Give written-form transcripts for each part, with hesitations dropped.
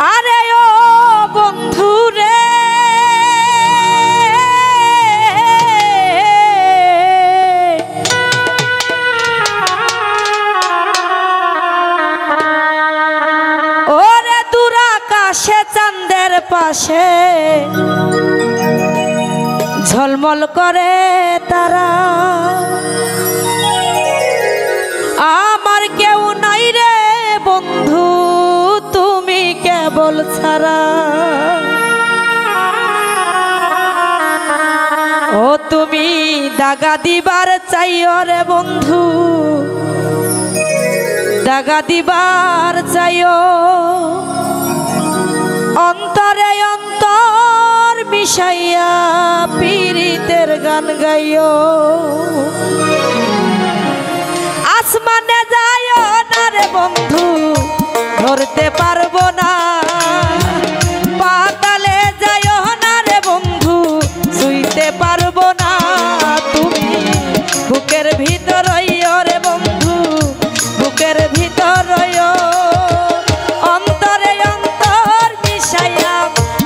আরে ও বন্ধু রে ওরে দূর আকাশে চাঁদের পাশে ঝলমল করে তারা আমার কেউ নাই রে বন্ধু তুমি কেবল ছাড়া ও তুমি দাগা দিবার চাইও রে বন্ধু দাগা দিবার চাইও অন্তরে অন্তর মিশাইয়া পীড়িতের গান গাইও আসমানে যাইও না রে বন্ধু ধরতে পারবো না পাতালে যাইও না রে বন্ধু ছুঁইতে পারবো না তুমি বুকের ভিতর রইও রে বন্ধু বুকের ভিতর রইও অন্তরে অন্তর মিশাইয়া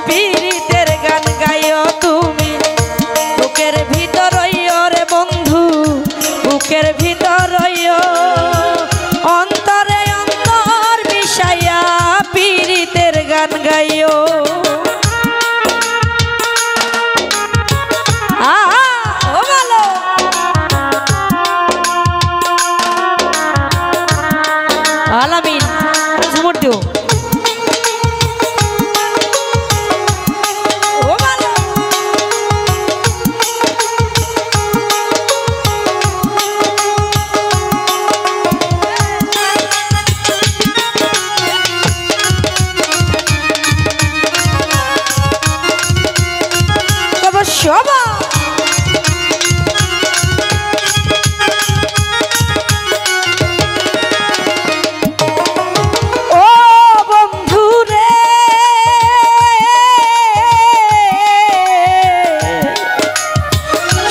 পীড়িতের গান গাইও তুমি বুকের ভিতর রইও রে বন্ধু বুকের ভিতর রইও অন্তরে অন্তর মিশাইয়া পীড়িতের গান গাইও আলামিন ঝুমুর দিও শোভা ও বন্ধু রে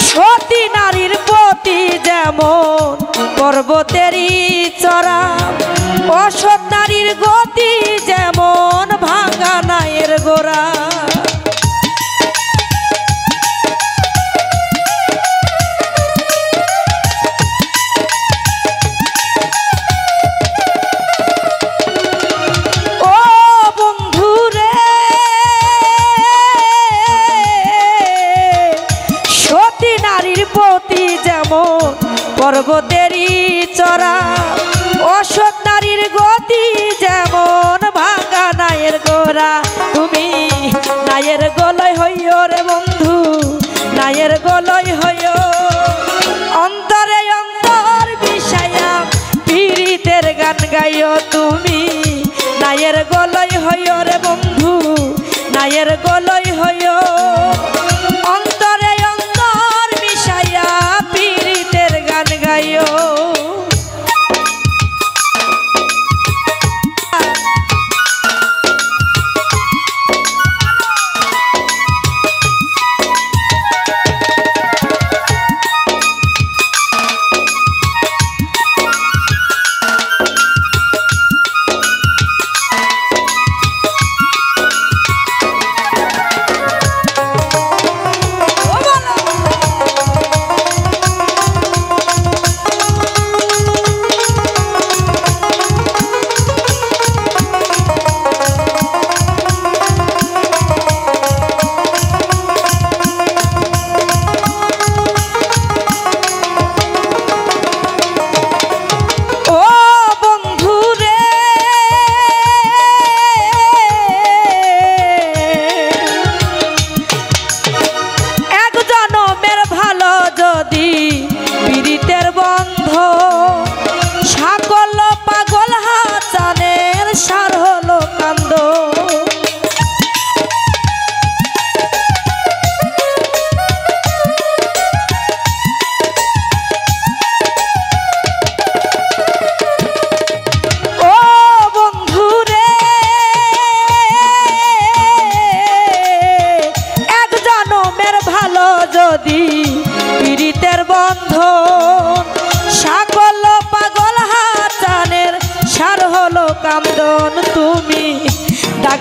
সতী নারীর প্রতি যেমন পর্বতেরই চড়া অসৎ নারীর গতি যেমন ভাঙা নায়ের গোড়া পর্বতেরই চড়া অসৎ নারীর গতি যেমন ভাঙা নায়ের গোড়া তুমি নায়ের গলয় হইও রে বন্ধু নায়ের গলয় হইও অন্তরে অন্তর মিশাইয়া পীড়িতের গান গাইও তুমি নায়ের গলয় হইও রে বন্ধু নায়ের গলয় হইও অন্তরে অন্তর মিশাইয়া পীড়িতের গান গাইও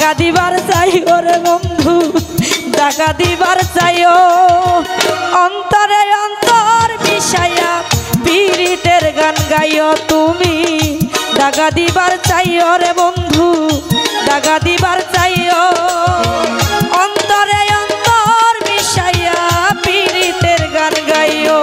দাগা দিবার চাইও রে বন্ধু দাগা দিবার চাইও অন্তরে অন্তর মিশাইয়া পীড়িতের গান গাইও তুমি দাগা দিবার চাইও রে বন্ধু দাগা দিবার চাইও অন্তরে অন্তর মিশাইয়া পীড়িতের গান গাইও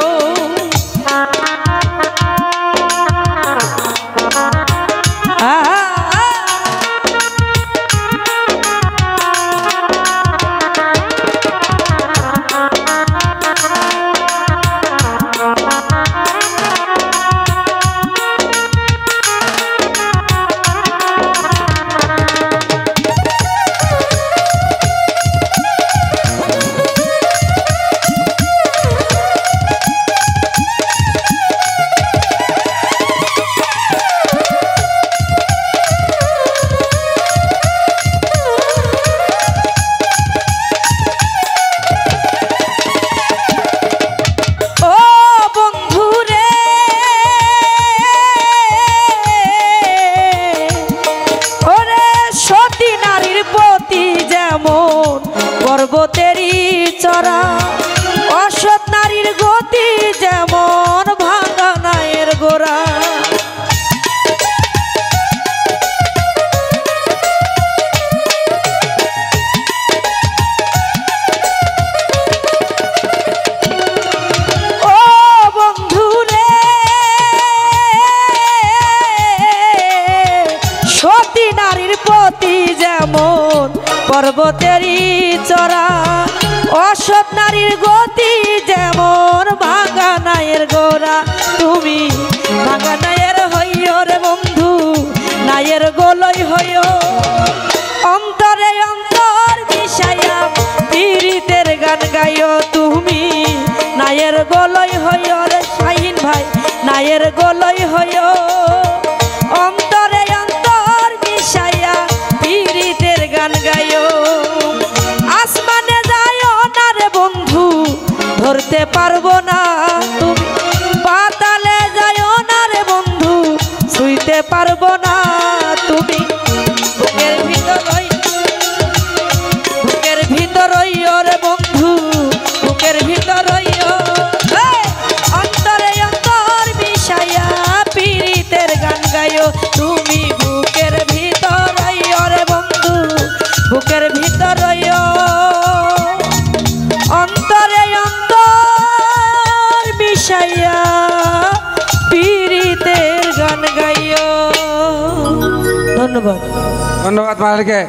পর্বতেরই চড়া অসৎ নারীর গতি যেমন ভাঙা নায়ের গোড়া ও বন্ধু রে সতী নারীর পতি যেমন পর্বতেরই চড়া অসৎ নারীর গতি যেমন ভাঙা নায়ের গোড়া তুমি ভাঙা নায়ের হইও রে বন্ধু নায়ের গোলই হইও অন্তরে অন্তর মিশাইয়া পীড়িতের গান গাইও তুমি নায়ের গোলই হইও রে শাহিন ভাই নায়ের গোলই হইও অন্তরে অন্তর মিশাইয়া পীড়িতের গান গাইও আসমানে যাইও না রে বন্ধু ধরতে পারবো না তুমি পাতালে যাইও না রে বন্ধু ছুঁইতে পারবো না তুমি বুকের ভিতর রইও রে বন্ধু বুকের ভিতর রইও অন্তরে অন্তর মিশাইয়া পীড়িতের গান গাইও তুমি বুকের ভিতর রইও রে বন্ধু বুকের ভিতর রইও অন্তরে অন্তর মিশাইয়া পীড়িতের গান গাইও ধন্যবাদ ধন্যবাদ মালিককে।